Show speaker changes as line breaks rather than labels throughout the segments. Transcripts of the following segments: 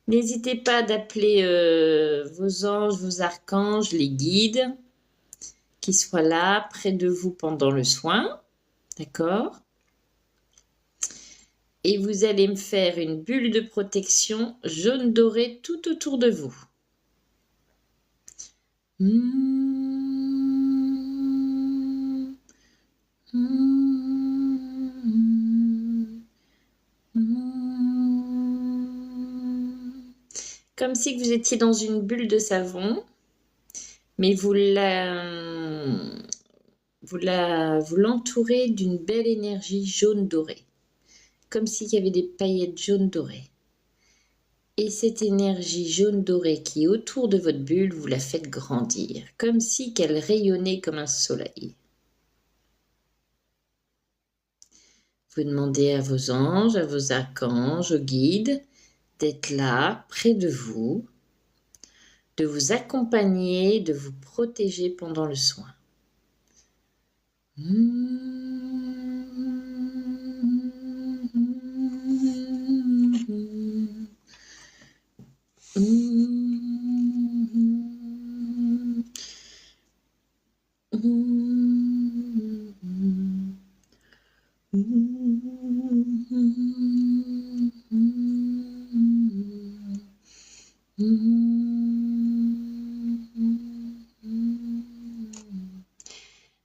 N'hésitez pas d'appeler vos anges, vos archanges, les guides qui soient là près de vous pendant le soin. D'accord? Et vous allez me faire une bulle de protection jaune doré tout autour de vous. Comme si vous étiez dans une bulle de savon, mais vous l'entourez d'une belle énergie jaune dorée, comme s'il y avait des paillettes jaunes dorées. Et cette énergie jaune dorée qui est autour de votre bulle, vous la faites grandir, comme si qu'elle rayonnait comme un soleil. Vous demandez à vos anges, à vos archanges, aux guides, d'être là, près de vous, de vous accompagner, de vous protéger pendant le soin.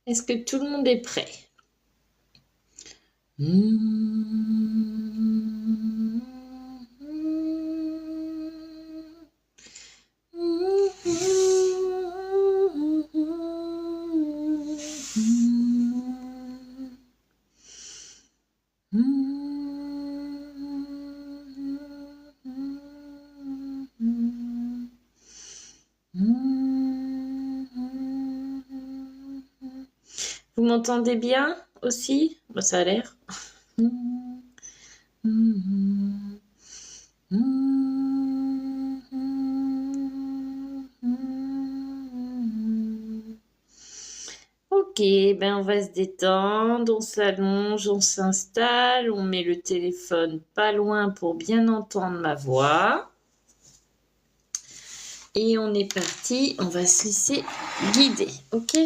Est-ce que tout le monde est prêt? Vous m'entendez bien aussi? Bon, ça a l'air. Ok, ben on va se détendre, on s'allonge, on s'installe, on met le téléphone pas loin pour bien entendre ma voix. Et on est parti, on va se laisser guider, ok?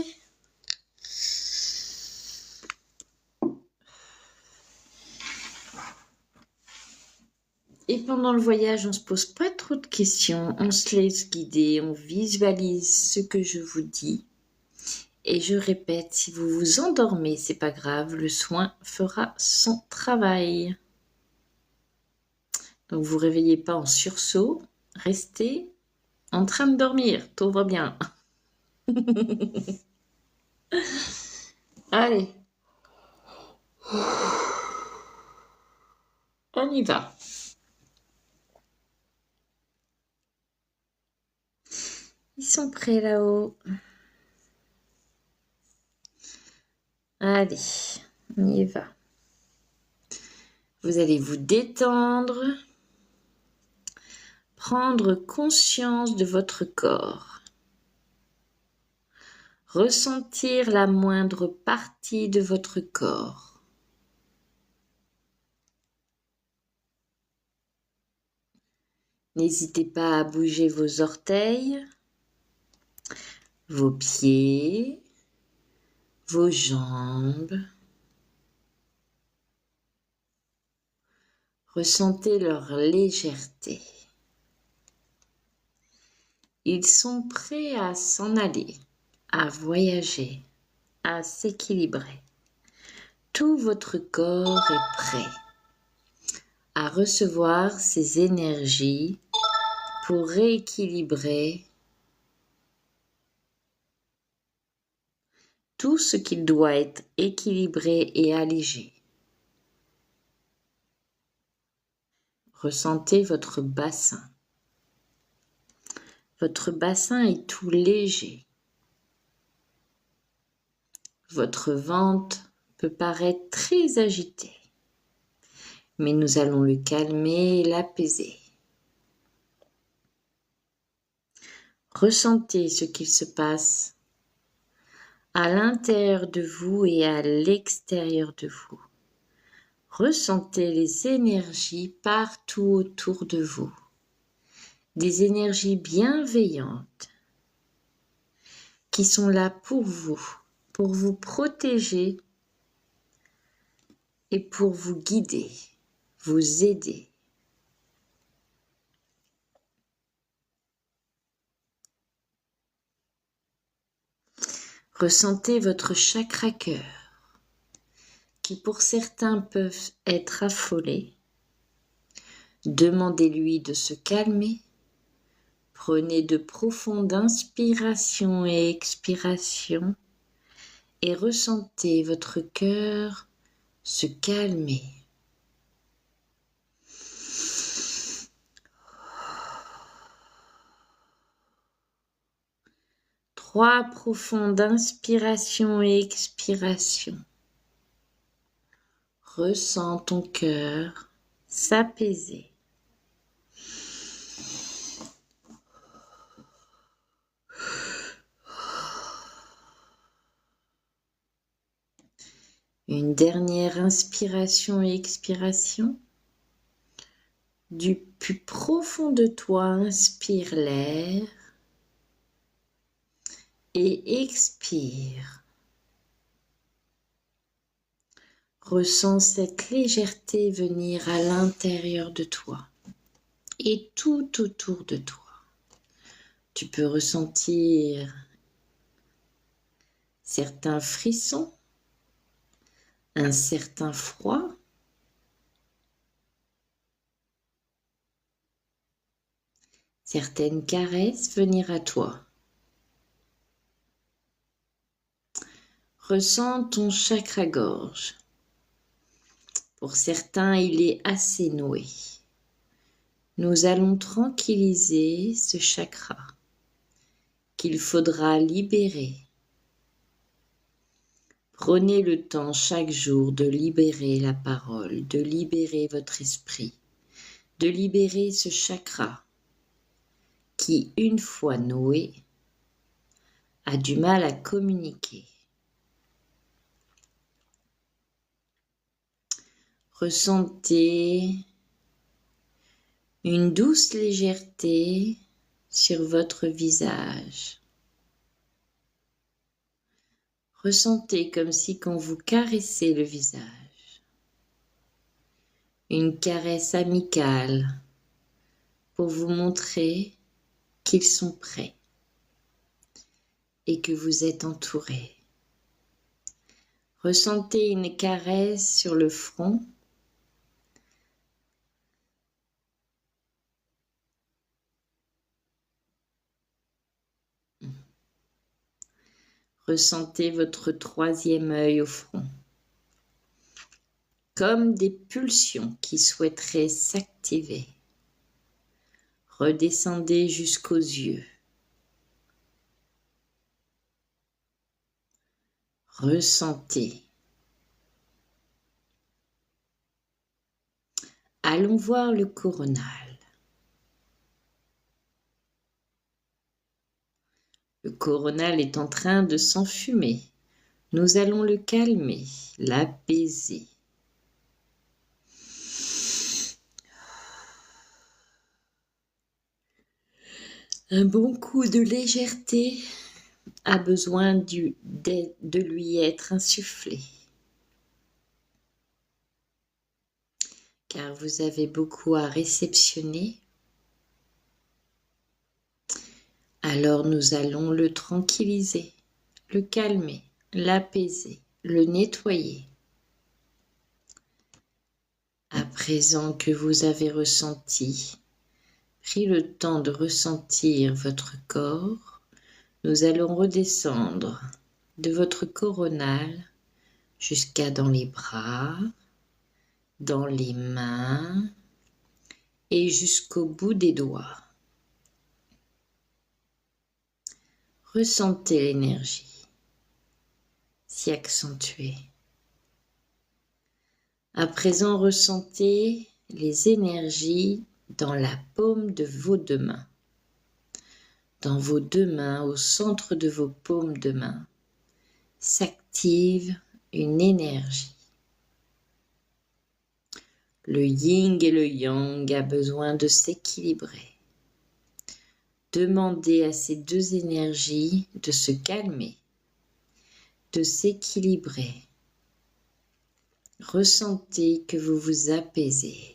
Et pendant le voyage, on se pose pas trop de questions, on se laisse guider, on visualise ce que je vous dis. Et je répète, si vous vous endormez, c'est pas grave, le soin fera son travail. Donc vous réveillez pas en sursaut, restez en train de dormir, tout va bien. Allez, on y va. Ils sont prêts là-haut. Allez, on y va. Vous allez vous détendre, prendre conscience de votre corps, ressentir la moindre partie de votre corps. N'hésitez pas à bouger vos orteils, vos pieds, vos jambes. Ressentez leur légèreté. Ils sont prêts à s'en aller, à voyager, à s'équilibrer. Tout votre corps est prêt à recevoir ces énergies pour rééquilibrer tout ce qui doit être équilibré et allégé. Ressentez votre bassin. Votre bassin est tout léger. Votre ventre peut paraître très agité, mais nous allons le calmer et l'apaiser. Ressentez ce qu'il se passe à l'intérieur de vous et à l'extérieur de vous. Ressentez les énergies partout autour de vous. des énergies bienveillantes qui sont là pour vous protéger et pour vous guider, vous aider. Ressentez votre chakra cœur, qui pour certains peuvent être affolés. Demandez-lui de se calmer. Prenez de profondes inspirations et expirations et ressentez votre cœur se calmer. Trois profondes inspirations et expirations. Ressens ton cœur s'apaiser. Une dernière inspiration et expiration. Du plus profond de toi, inspire l'air et expire. Ressens cette légèreté venir à l'intérieur de toi et tout autour de toi. Tu peux ressentir certains frissons, un certain froid, certaines caresses venir à toi. Ressens ton chakra-gorge. Pour certains, il est assez noué. Nous allons tranquilliser ce chakra qu'il faudra libérer. Prenez le temps chaque jour de libérer la parole, de libérer votre esprit, de libérer ce chakra qui, une fois noué, a du mal à communiquer. Ressentez une douce légèreté sur votre visage. Ressentez comme si quand vous caressez le visage, une caresse amicale pour vous montrer qu'ils sont prêts et que vous êtes entouré. Ressentez une caresse sur le front. Ressentez votre troisième œil au front, comme des pulsions qui souhaiteraient s'activer. Redescendez jusqu'aux yeux. Ressentez. Allons voir le coronal. Le coronal est en train de s'enfumer. Nous allons le calmer, l'apaiser. Un bon coup de légèreté a besoin de lui être insufflé. Car vous avez beaucoup à réceptionner. Alors nous allons le tranquilliser, le calmer, l'apaiser, le nettoyer. À présent que vous avez ressenti, pris le temps de ressentir votre corps, nous allons redescendre de votre coronal jusqu'à dans les bras, dans les mains et jusqu'au bout des doigts. Ressentez l'énergie s'y accentuer. À présent, ressentez les énergies dans la paume de vos deux mains. Dans vos deux mains, au centre de vos paumes de main, s'active une énergie. Le yin et le yang a besoin de s'équilibrer. Demandez à ces deux énergies de se calmer, de s'équilibrer. Ressentez que vous vous apaisez.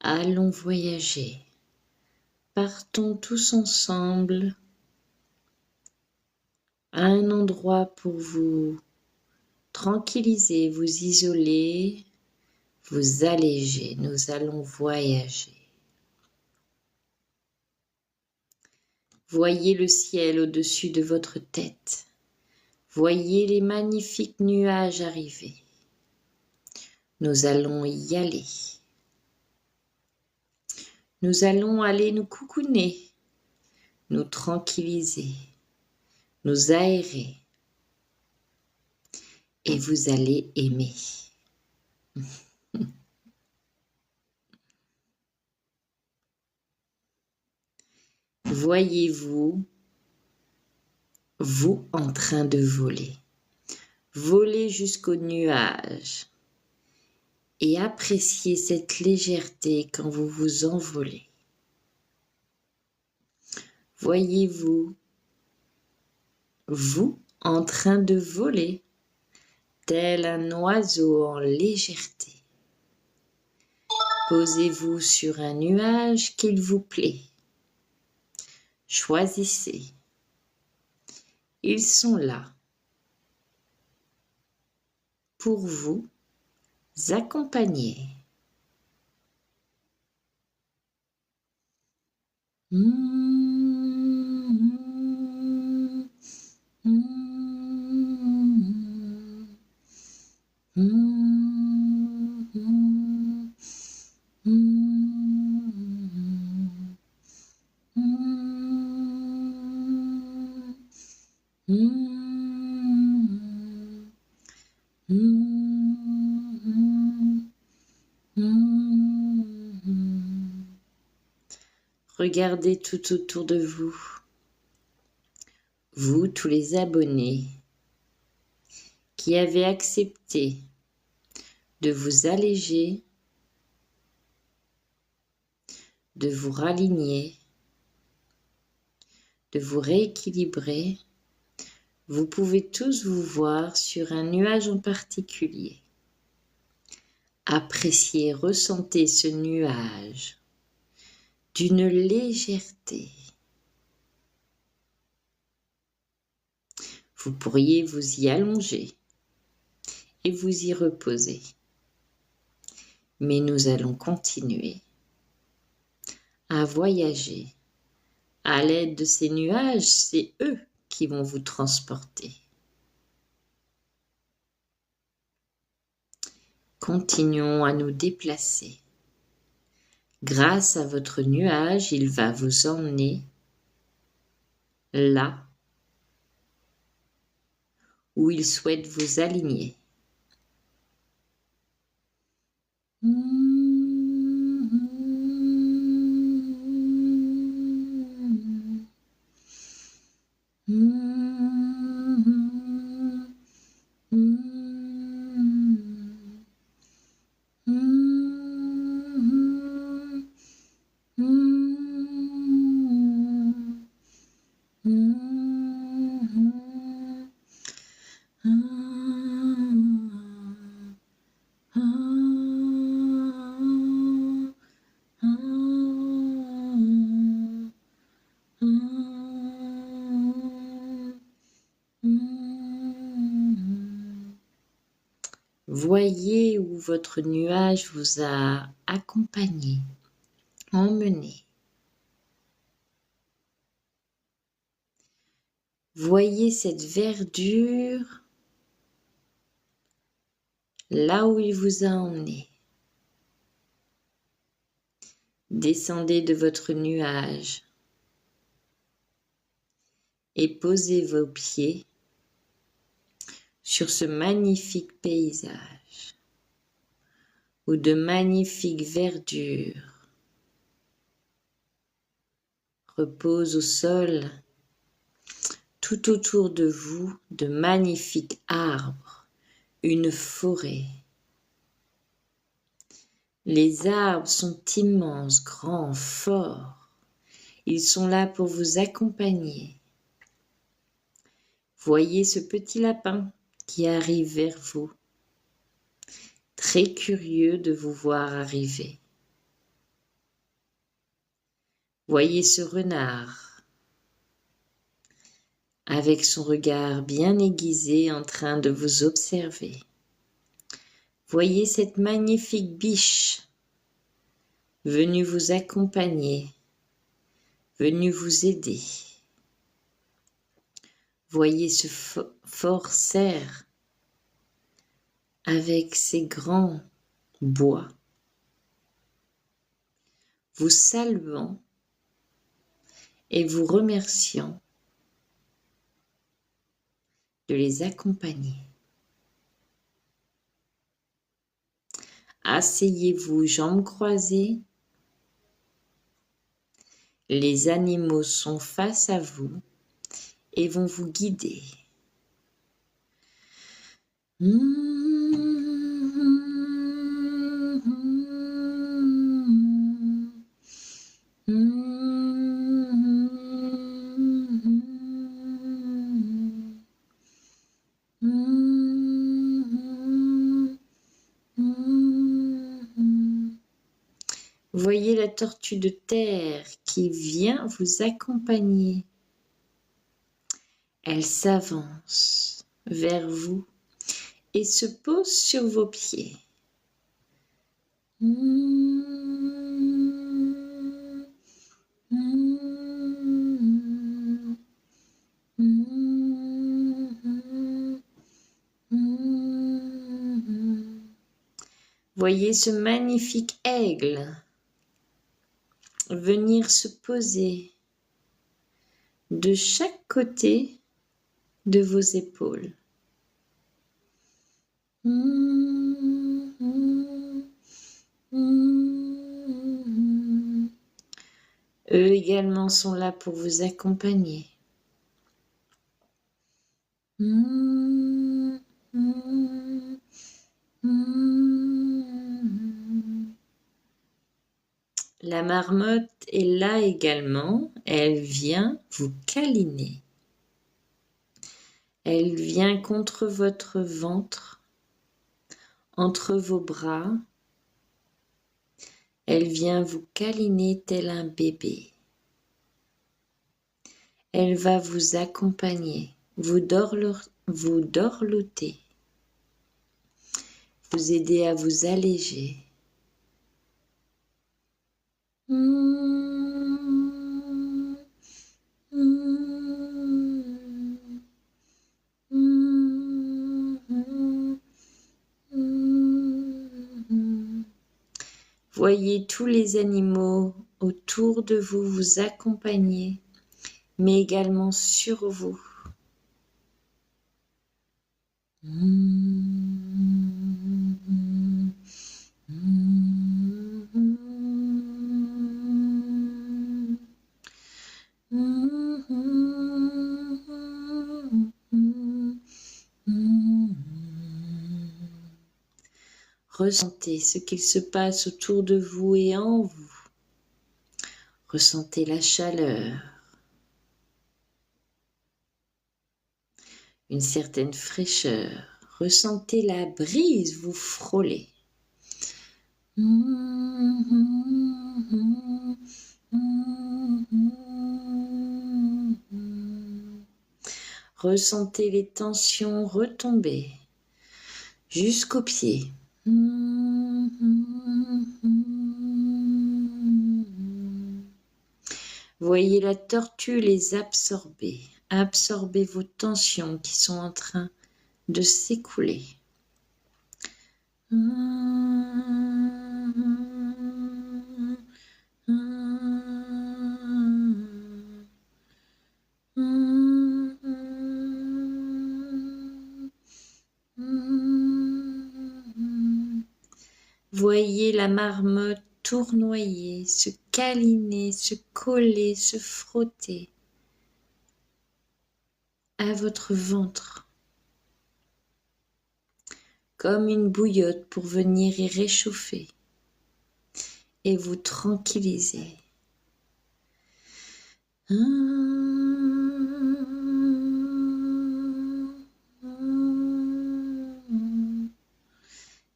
Allons voyager. Partons tous ensemble à un endroit pour vous tranquilliser, vous isoler, vous alléger. Nous allons voyager. Voyez le ciel au-dessus de votre tête. Voyez les magnifiques nuages arriver. Nous allons y aller. Nous allons aller nous coucouner, nous tranquilliser, nous aérer. Et vous allez aimer. Voyez-vous, vous en train de voler. Voler jusqu'aux nuages et appréciez cette légèreté quand vous vous envolez. Voyez-vous, vous en train de voler, tel un oiseau en légèreté. Posez-vous sur un nuage qu'il vous plaît. Choisissez. Ils sont là pour vous accompagner. Regardez tout autour de vous. Vous, tous les abonnés qui avez accepté de vous alléger, de vous raligner, de vous rééquilibrer, vous pouvez tous vous voir sur un nuage en particulier. Appréciez, ressentez ce nuage d'une légèreté. Vous pourriez vous y allonger et vous y reposer. Mais nous allons continuer à voyager. À l'aide de ces nuages, c'est eux qui vont vous transporter. Continuons à nous déplacer. Grâce à votre nuage, il va vous emmener là où il souhaite vous aligner. Voyez où votre nuage vous a accompagné, emmené. Voyez cette verdure là où il vous a emmené. Descendez de votre nuage et posez vos pieds sur ce magnifique paysage où de magnifiques verdures reposent au sol. Tout autour de vous, de magnifiques arbres, une forêt. Les arbres sont immenses, grands, forts. Ils sont là pour vous accompagner. Voyez ce petit lapin qui arrive vers vous, très curieux de vous voir arriver. Voyez ce renard, avec son regard bien aiguisé en train de vous observer. Voyez cette magnifique biche venue vous accompagner, venue vous aider. Voyez ce fort cerf avec ses grands bois, vous saluant et vous remerciant de les accompagner. Asseyez-vous, jambes croisées. Les animaux sont face à vous et vont vous guider. Voyez la tortue de terre qui vient vous accompagner. Elle s'avance vers vous et se pose sur vos pieds. Voyez ce magnifique aigle venir se poser de chaque côté de vos épaules. Eux également sont là pour vous accompagner. La marmotte est là également, elle vient vous câliner. Elle vient contre votre ventre, entre vos bras. Elle vient vous câliner tel un bébé. Elle va vous accompagner, vous dorloter, vous aider à vous alléger. Voyez tous les animaux autour de vous vous accompagner, mais également sur vous. Ressentez ce qu'il se passe autour de vous et en vous. Ressentez la chaleur, une certaine fraîcheur. Ressentez la brise vous frôler. Ressentez les tensions retomber jusqu'aux pieds. Voyez la tortue les absorber. Absorbez vos tensions qui sont en train de s'écouler. Voyez la marmotte tournoyer, se câliner, se coller, se frotter à votre ventre, comme une bouillotte pour venir y réchauffer et vous tranquilliser.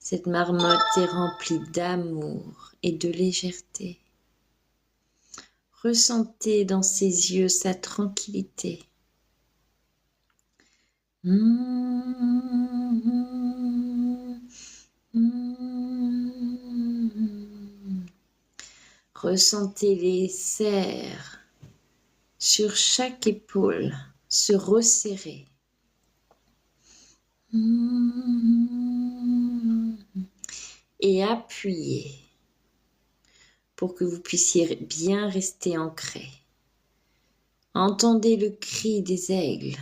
Cette marmotte est remplie d'amour et de légèreté. Ressentez dans ses yeux sa tranquillité. Ressentez les serres sur chaque épaule se resserrer. Et appuyez pour que vous puissiez bien rester ancré. Entendez le cri des aigles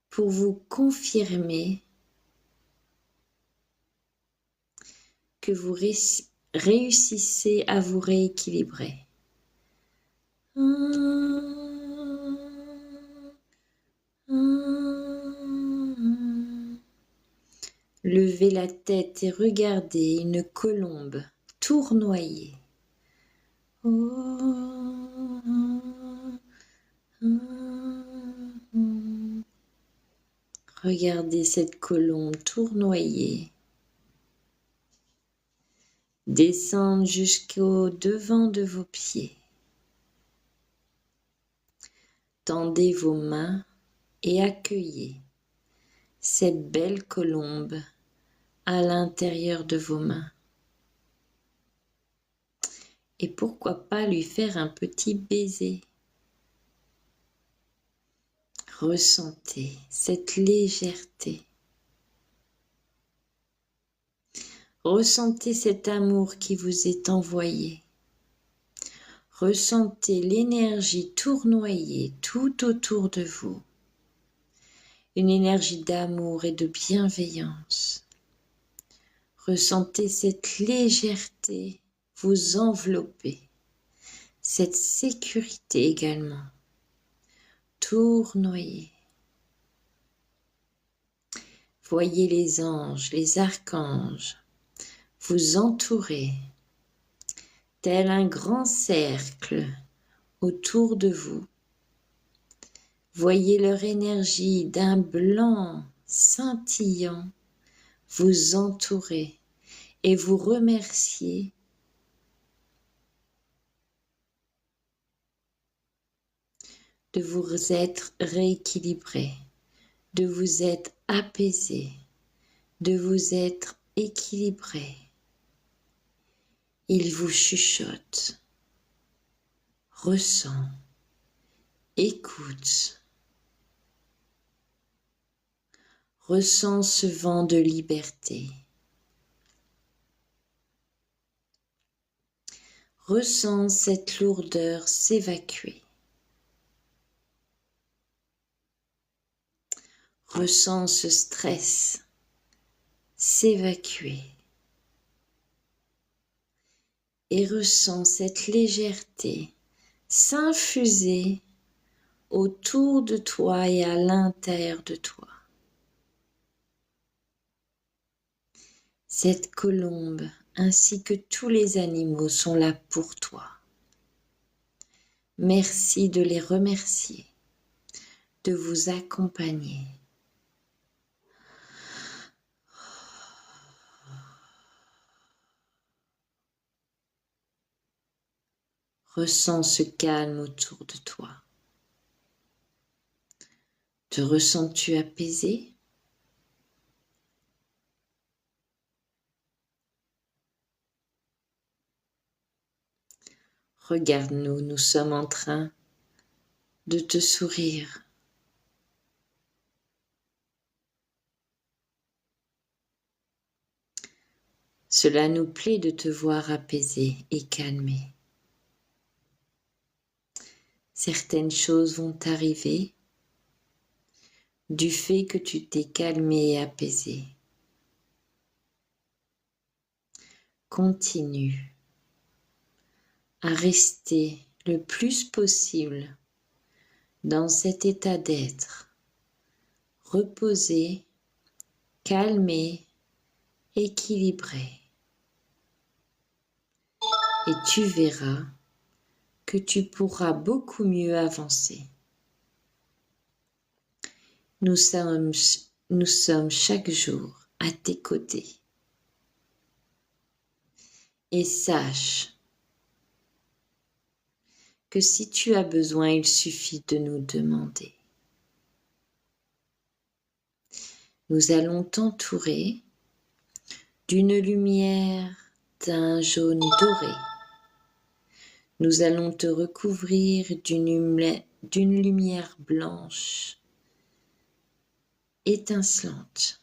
pour vous confirmer que vous réussissez à vous rééquilibrer. Levez la tête et regardez une colombe tournoyer. Regardez cette colombe tournoyer. Descendre jusqu'au devant de vos pieds. Tendez vos mains et accueillez cette belle colombe à l'intérieur de vos mains. Et pourquoi pas lui faire un petit baiser. Ressentez cette légèreté. Ressentez cet amour qui vous est envoyé. Ressentez l'énergie tournoyer tout autour de vous. Une énergie d'amour et de bienveillance. Ressentez cette légèreté vous envelopper. Cette sécurité également. Tournoyer. Voyez les anges, les archanges vous entourer, tel un grand cercle autour de vous. Voyez leur énergie d'un blanc scintillant vous entourer et vous remercier de vous être rééquilibré, de vous être apaisé, de vous être équilibré. Il vous chuchote, ressent, écoute, ressent ce vent de liberté. Ressent cette lourdeur s'évacuer. Ressent ce stress s'évacuer. Et ressent cette légèreté s'infuser autour de toi et à l'intérieur de toi. Cette colombe ainsi que tous les animaux sont là pour toi. Merci de les remercier, de vous accompagner. Ressens ce calme autour de toi. Te ressens-tu apaisé ? Regarde-nous, nous sommes en train de te sourire. Cela nous plaît de te voir apaisé et calmé. Certaines choses vont t'arriver du fait que tu t'es calmé et apaisé. Continue à rester le plus possible dans cet état d'être, reposé, calmé, équilibré. Et tu verras que tu pourras beaucoup mieux avancer. Nous sommes chaque jour à tes côtés. Et sache que si tu as besoin, il suffit de nous demander. Nous allons t'entourer d'une lumière d'un jaune doré. Nous allons te recouvrir d'une lumière blanche étincelante.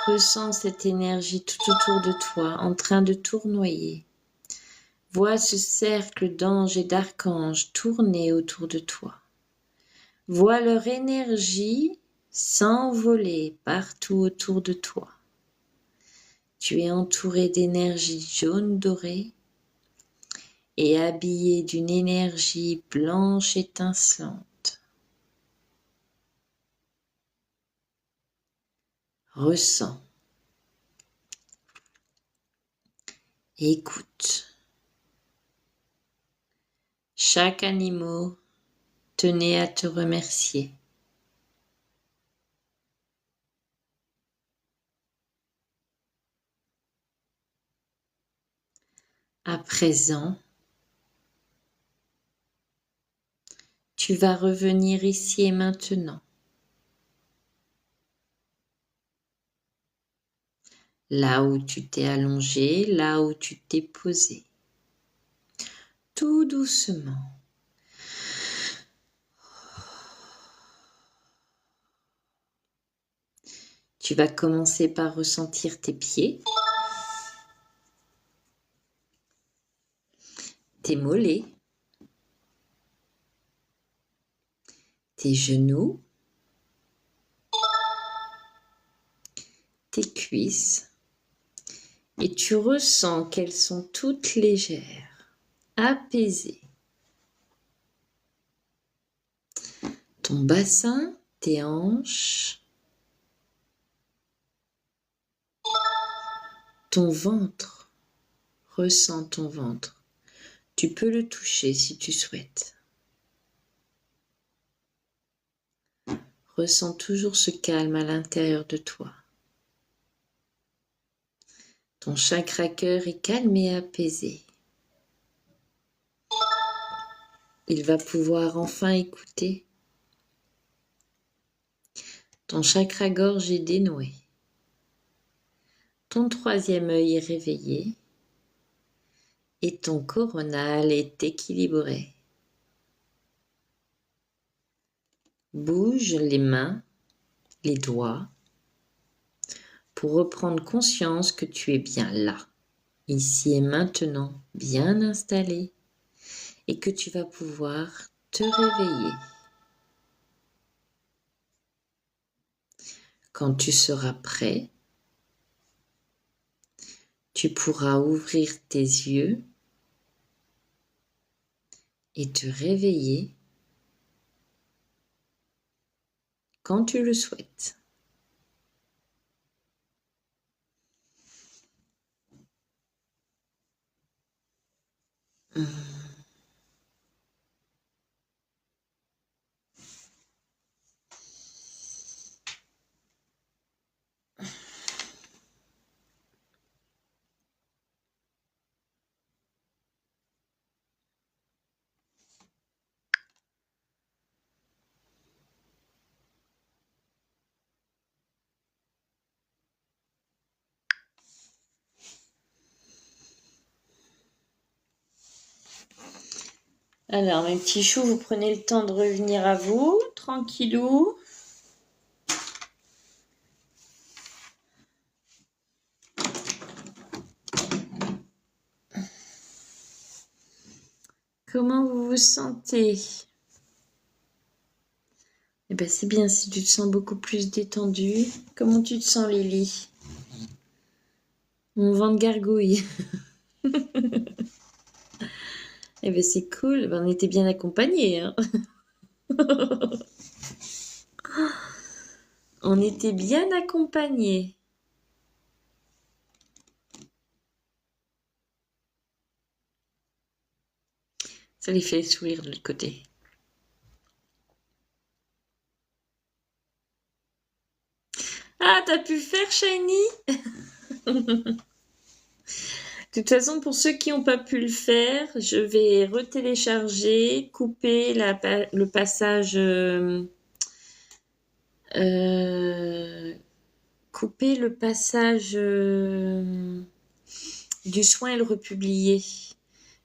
Ressens cette énergie tout autour de toi en train de tournoyer. Vois ce cercle d'anges et d'archanges tourner autour de toi. Vois leur énergie s'envoler partout autour de toi. Tu es entouré d'énergie jaune dorée et habillé d'une énergie blanche étincelante. Ressens. Écoute. Chaque animal tenait à te remercier. À présent, tu vas revenir ici et maintenant. Là où tu t'es allongé, là où tu t'es posé. Tout doucement. Tu vas commencer par ressentir tes pieds, tes mollets, tes genoux, tes cuisses, et tu ressens qu'elles sont toutes légères, apaisées. Ton bassin, tes hanches, ton ventre, ressens ton ventre. Tu peux le toucher si tu souhaites. Ressens toujours ce calme à l'intérieur de toi. Ton chakra cœur est calme et apaisé. Il va pouvoir enfin écouter. Ton chakra gorge est dénoué. Ton troisième œil est réveillé. Et ton coronal est équilibré. Bouge les mains, les doigts, pour reprendre conscience que tu es bien là, ici et maintenant, bien installé, et que tu vas pouvoir te réveiller. Quand tu seras prêt, tu pourras ouvrir tes yeux et te réveiller quand tu le souhaites. Alors, mes petits choux, vous prenez le temps de revenir à vous, tranquillou. Comment vous vous sentez? Eh ben, c'est bien si tu te sens beaucoup plus détendu. Comment tu te sens, Lily? Mon ventre gargouille. Eh ben, c'est cool. Ben, on était bien accompagnés, hein. On était bien accompagnés. Ça les fait sourire de l'autre côté. Ah, t'as pu faire, Shiny? De toute façon, pour ceux qui n'ont pas pu le faire, je vais retélécharger, couper le passage, euh, couper le passage du soin et le republier.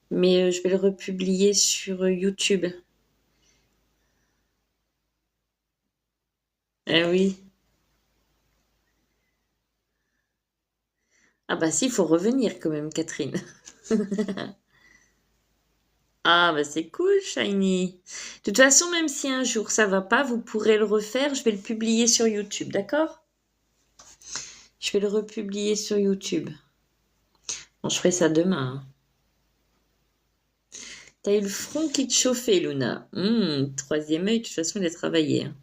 Mais je vais le republier sur YouTube. Ah oui. Ah bah si, il faut revenir quand même, Catherine. Ah bah c'est cool, Shiny. De toute façon, même si un jour ça va pas, vous pourrez le refaire. Je vais le publier sur YouTube, d'accord? Je vais le republier sur YouTube. Bon, je ferai ça demain, hein. T'as eu le front qui te chauffait, Luna. Troisième œil, de toute façon, il a travaillé, hein.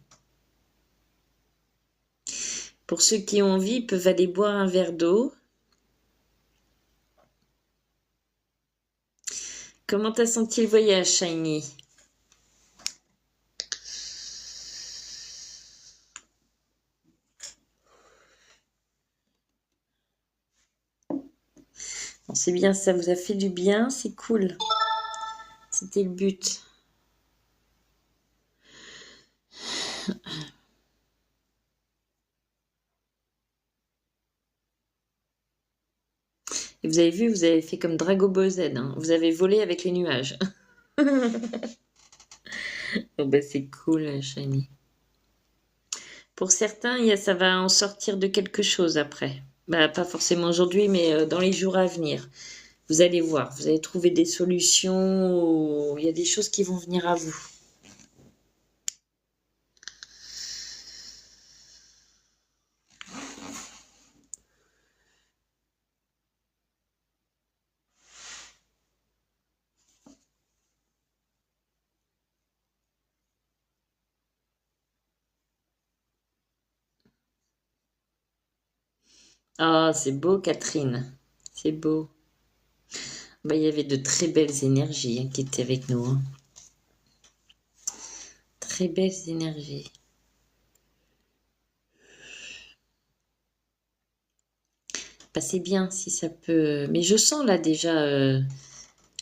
Pour ceux qui ont envie, ils peuvent aller boire un verre d'eau. Comment t'as senti le voyage, Shiny? Bon, c'est bien, ça vous a fait du bien, c'est cool. C'était le but. Et vous avez vu, vous avez fait comme Drago Ball Z, hein. Vous avez volé avec les nuages. Oh bah c'est cool, Shiny. Pour certains, ça va en sortir de quelque chose après. Bah, pas forcément aujourd'hui, mais dans les jours à venir. Vous allez voir, vous allez trouver des solutions. Il y a des choses qui vont venir à vous. Ah, c'est beau, Catherine. C'est beau. Bah, il y avait de très belles énergies, hein, qui étaient avec nous, hein. Très belles énergies. Bah, c'est bien si ça peut. Mais je sens là déjà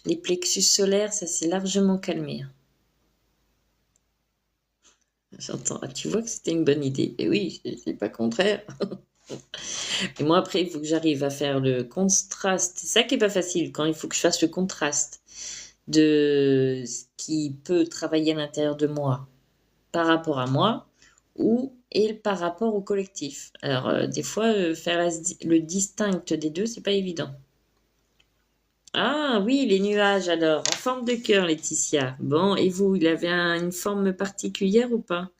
les plexus solaires, ça s'est largement calmé, hein. J'entends. Ah, tu vois que c'était une bonne idée. Et oui, c'est pas contraire. Et moi, après, il faut que j'arrive à faire le contraste. C'est ça qui est pas facile quand il faut que je fasse le contraste de ce qui peut travailler à l'intérieur de moi par rapport à moi et par rapport au collectif. Alors, des fois, faire le distinct des deux, c'est pas évident. Ah oui, les nuages alors, en forme de cœur, Laetitia. Bon, et vous, il avait une forme particulière ou pas?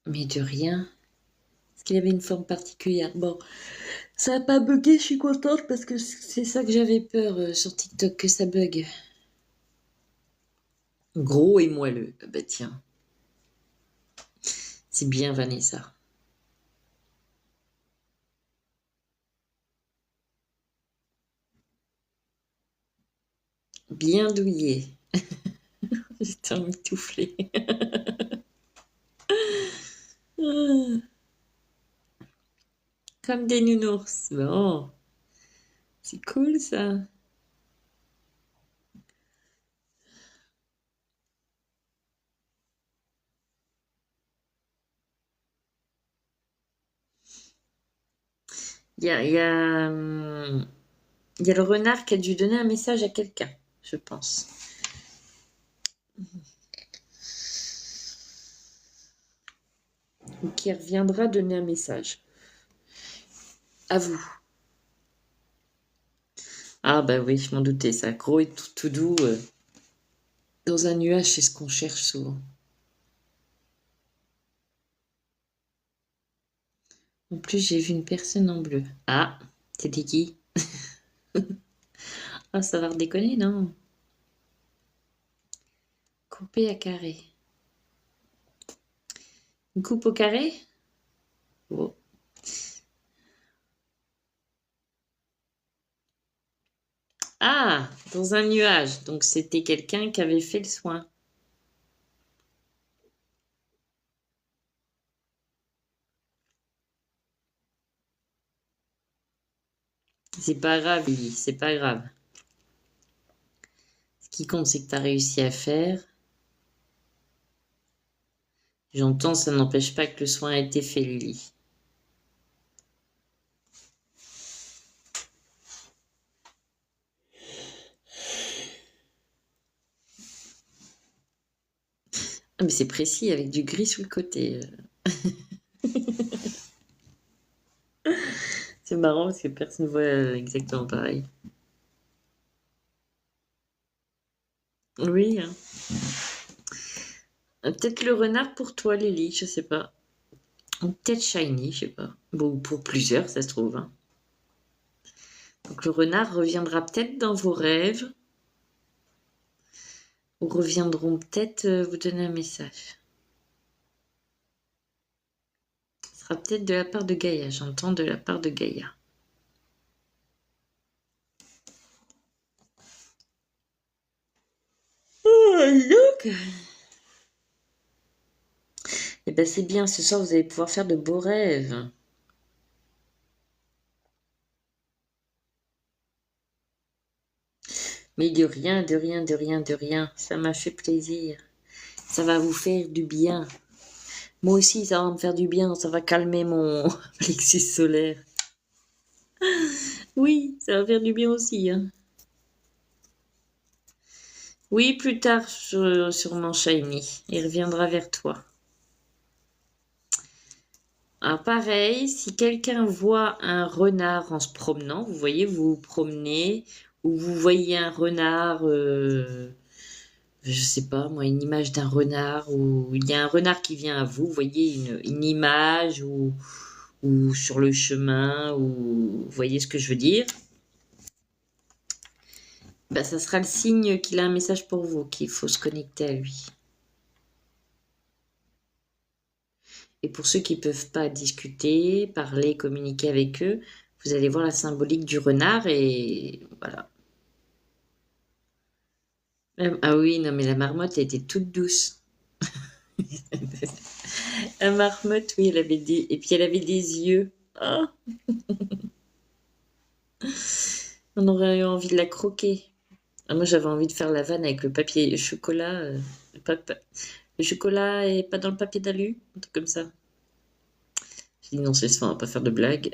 Mais de rien. Est-ce qu'il avait une forme particulière? Bon, ça n'a pas bugué, je suis contente parce que c'est ça que j'avais peur sur TikTok, que ça bug. Gros et moelleux. Bah tiens, c'est bien Vanessa. Bien douillé. J'étais emmitouflée. Comme des nounours. Bon, c'est cool ça. Il y a, il y a, il y a le renard qui a dû donner un message à quelqu'un, je pense. Ou qui reviendra donner un message. À vous. Ah bah oui, je m'en doutais, ça. Gros et tout doux. Dans un nuage, c'est ce qu'on cherche souvent. En plus, j'ai vu une personne en bleu. Ah, c'était qui? Ah, ça va redéconner, non? Coupé à carré. Une coupe au carré? Oh. Ah, dans un nuage. Donc c'était quelqu'un qui avait fait le soin. C'est pas grave, Lily, c'est pas grave. Ce qui compte, c'est que tu as réussi à faire. J'entends, ça n'empêche pas que le soin a été fait, Lily. Ah, mais c'est précis, avec du gris sur le côté. C'est marrant parce que personne ne voit exactement pareil. Oui, hein. Peut-être le renard pour toi, Lily, je sais pas. Ou peut-être Shiny, je sais pas. Bon, pour plusieurs, ça se trouve, hein. Donc le renard reviendra peut-être dans vos rêves ou reviendront peut-être vous donner un message. Ce sera peut-être de la part de Gaïa, j'entends de la part de Gaïa. Oh, donc eh ben c'est bien, ce soir vous allez pouvoir faire de beaux rêves. Mais de rien, de rien, de rien, de rien. Ça m'a fait plaisir. Ça va vous faire du bien. Moi aussi, ça va me faire du bien. Ça va calmer mon plexus solaire. Oui, ça va faire du bien aussi, hein. Oui, plus tard, sûrement Shiny. Il reviendra vers toi. Alors pareil, si quelqu'un voit un renard en se promenant, vous voyez, vous vous promenez, ou vous voyez un renard, je sais pas moi, une image d'un renard, ou il y a un renard qui vient à vous, vous voyez une image, ou sur le chemin, ou vous voyez ce que je veux dire, bah, ça sera le signe qu'il a un message pour vous, qu'il faut se connecter à lui. Et pour ceux qui ne peuvent pas discuter, parler, communiquer avec eux, vous allez voir la symbolique du renard et voilà. Ah oui, non, mais la marmotte, elle était toute douce. La marmotte, oui, elle avait des... Et puis elle avait des yeux. Oh, on aurait eu envie de la croquer. Ah, moi, j'avais envie de faire la vanne avec le papier chocolat. Le chocolat est pas dans le papier d'alu, un truc comme ça. J'ai dit non, c'est ça, on va pas faire de blagues.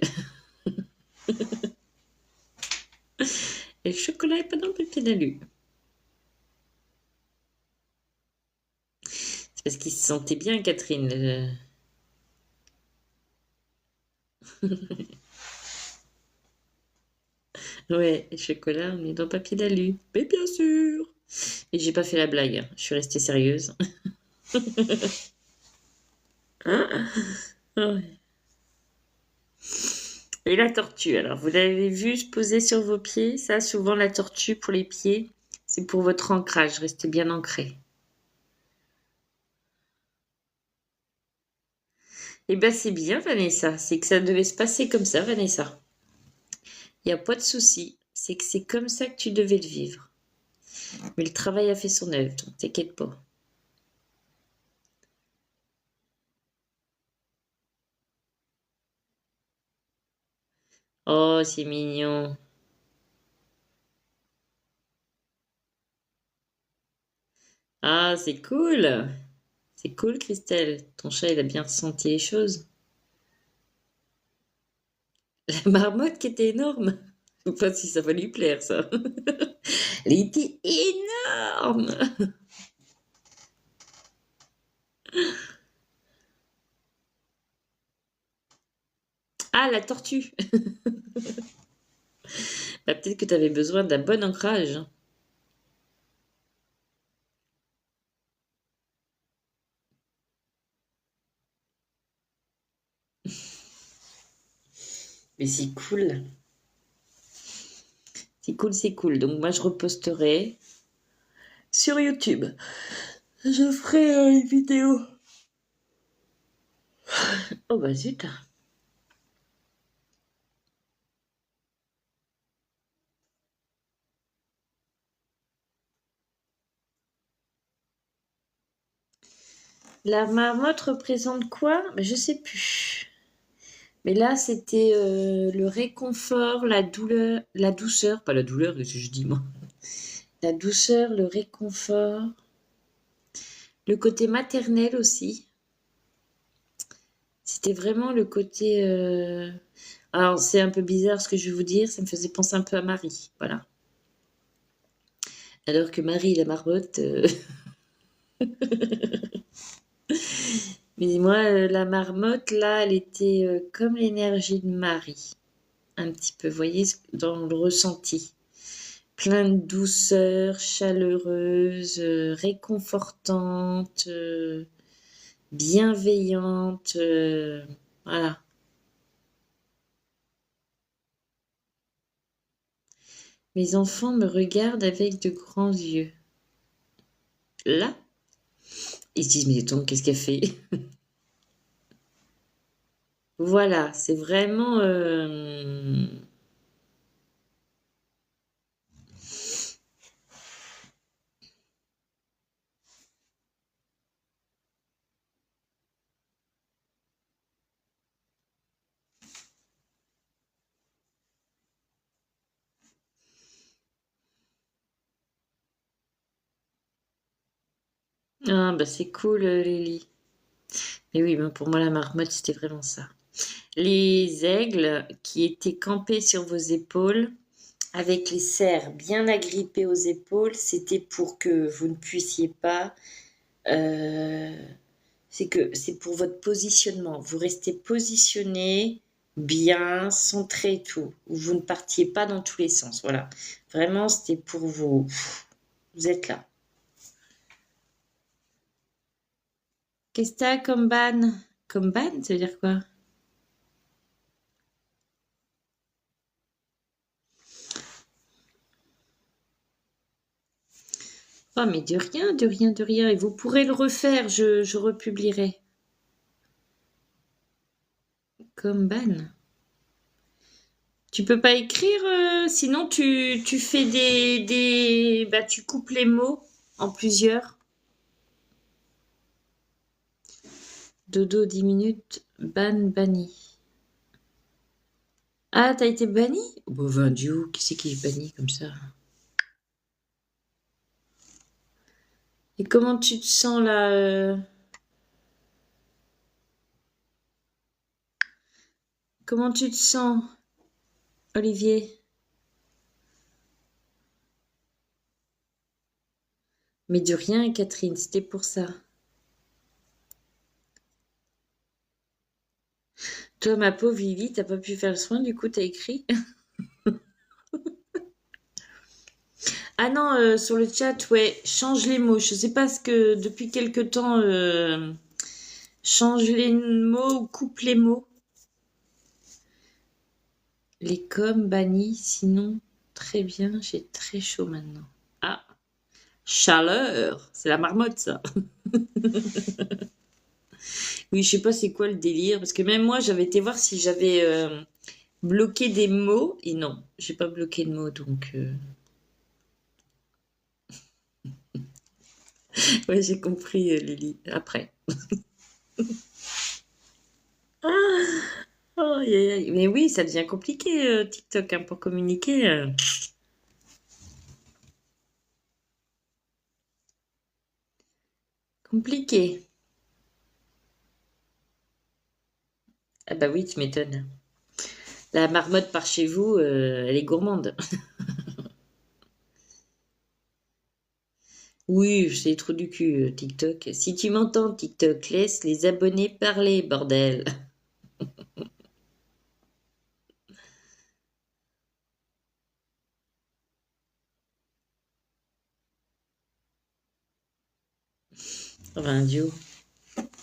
Et le chocolat est pas dans le papier d'alu. C'est parce qu'il se sentait bien, Catherine. Ouais, le chocolat, on est dans le papier d'alu. Mais bien sûr. Et j'ai pas fait la blague, hein. Je suis restée sérieuse. Ouais. Et la tortue, alors, vous l'avez vu se poser sur vos pieds? Ça, souvent, la tortue pour les pieds, c'est pour votre ancrage. Restez bien ancré. Eh ben, c'est bien, Vanessa. C'est que ça devait se passer comme ça, Vanessa. Il n'y a pas de souci. C'est que c'est comme ça que tu devais le vivre. Mais le travail a fait son œuvre, donc t'inquiète pas. Oh, c'est mignon. Ah, c'est cool. C'est cool, Christelle. Ton chat, il a bien ressenti les choses. La marmotte qui était énorme. Je sais pas si ça va lui plaire, ça. Elle était énorme. Ah, la tortue. Bah, peut-être que tu avais besoin d'un bon ancrage. Mais c'est cool. C'est cool, c'est cool. Donc moi, je reposterai sur YouTube. Je ferai une vidéo. Oh bah zut. La marmotte représente quoi? Bah, je sais plus. Mais là, c'était le réconfort, la douceur, pas la douleur, qu'est-ce que je dis moi? La douceur, le réconfort, le côté maternel aussi. C'était vraiment le côté. Alors, c'est un peu bizarre ce que je vais vous dire, ça me faisait penser un peu à Marie, voilà. Alors que Marie, la marmotte. Mais moi, la marmotte, là, elle était comme l'énergie de Marie. Un petit peu, vous voyez, dans le ressenti. Plein de douceur, chaleureuse, réconfortante, bienveillante. Voilà. Mes enfants me regardent avec de grands yeux. Là, ils se disent, mais attends, qu'est-ce qu'elle fait? Voilà, c'est vraiment... Ah, bah c'est cool, Lily. Mais oui, ben, pour moi, la marmotte, c'était vraiment ça. Les aigles qui étaient campés sur vos épaules, avec les cerfs bien agrippés aux épaules, c'était pour que vous ne puissiez pas... euh, c'est pour votre positionnement. Vous restez positionné, bien, centré et tout. Vous ne partiez pas dans tous les sens. Voilà. Vraiment, c'était pour vous. Vous êtes là. Qu'est-ce que t'as comme ban? Comme ban, ça veut dire quoi? Oh, mais de rien, de rien, de rien. Et vous pourrez le refaire, je republierai. Comme ban. Tu peux pas écrire, sinon tu fais bah, tu coupes les mots en plusieurs. Dodo 10 minutes, ban, banni. Ah, t'as été banni? Bon, ben, Dieu, qui c'est qui est banni comme ça? Et comment tu te sens là? Comment tu te sens, Olivier? Mais de rien, Catherine, c'était pour ça. Toi, ma pauvre Lily, t'as pas pu faire le soin, du coup, t'as écrit? Ah non, sur le chat, ouais, change les mots. Je sais pas ce que depuis quelque temps, change les mots ou coupe les mots. Les coms bannis, sinon, très bien, j'ai très chaud maintenant. Ah, chaleur, c'est la marmotte ça. Oui, je sais pas c'est quoi le délire, parce que même moi, j'avais été voir si j'avais bloqué des mots, et non, j'ai pas bloqué de mots, donc... Ouais, j'ai compris, Lily, après. Ah, oh, aïe, aïe, aïe. Mais oui, ça devient compliqué, TikTok, hein, pour communiquer. Compliqué. Ah bah oui, tu m'étonnes. La marmotte par chez vous, elle est gourmande. Oui, c'est trop du cul, TikTok. Si tu m'entends, TikTok, laisse les abonnés parler, bordel. Enfin, Dieu.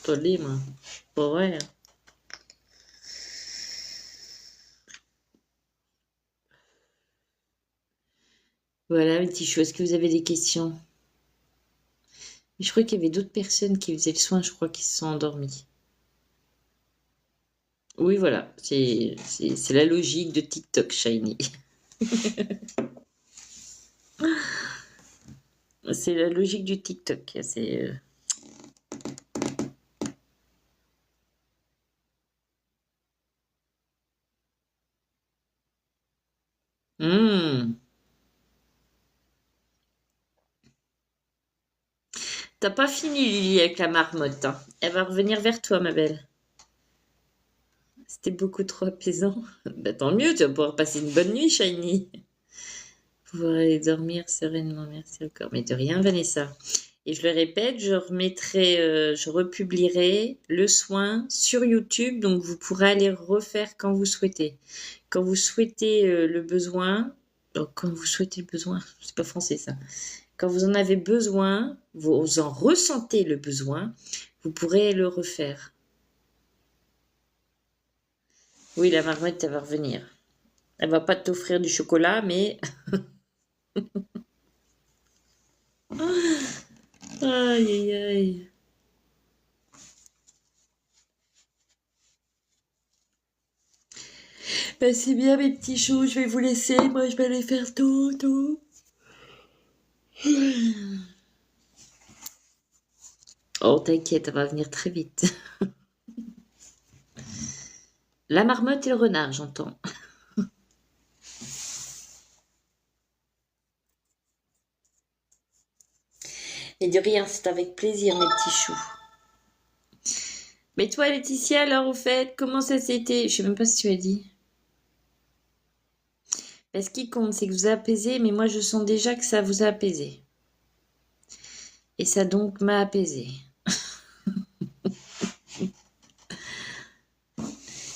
Pas de moi. Pas vrai. Hein. Voilà, mes petits choux. Est-ce que vous avez des questions? Je crois qu'il y avait d'autres personnes qui faisaient le soin, je crois, qui se sont endormies. Oui, voilà. C'est la logique de TikTok, Shiny. C'est la logique du TikTok. C'est... T'as pas fini, Lily, avec la marmotte. Hein. Elle va revenir vers toi, ma belle. C'était beaucoup trop apaisant. Bah, tant mieux, tu vas pouvoir passer une bonne nuit, Shiny. Pouvoir aller dormir sereinement. Merci encore. Mais de rien, Vanessa. Et je le répète, je remettrai, je republierai le soin sur YouTube, donc vous pourrez aller refaire quand vous souhaitez. Quand vous souhaitez le besoin, donc quand vous souhaitez le besoin, c'est pas français ça. Quand vous en avez besoin, vous en ressentez le besoin, vous pourrez le refaire. Oui, la marmotte, elle va revenir. Elle va pas t'offrir du chocolat, mais... Aïe, aïe, aïe. Ben, c'est bien, mes petits choux, je vais vous laisser. Moi, je vais aller faire tout. Oh, t'inquiète, elle va venir très vite. La marmotte et le renard, j'entends. Et de rien, c'est avec plaisir, mes petits choux. Mais toi, Laetitia, alors, au fait, comment ça s'était? Je sais même pas si tu as dit. Ce qui compte, c'est que vous apaisez, mais moi, je sens déjà que ça vous a apaisé. Et ça donc m'a apaisé.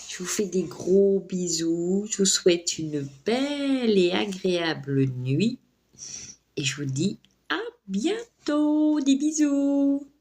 Je vous fais des gros bisous. Je vous souhaite une belle et agréable nuit. Et je vous dis à bientôt. Des bisous.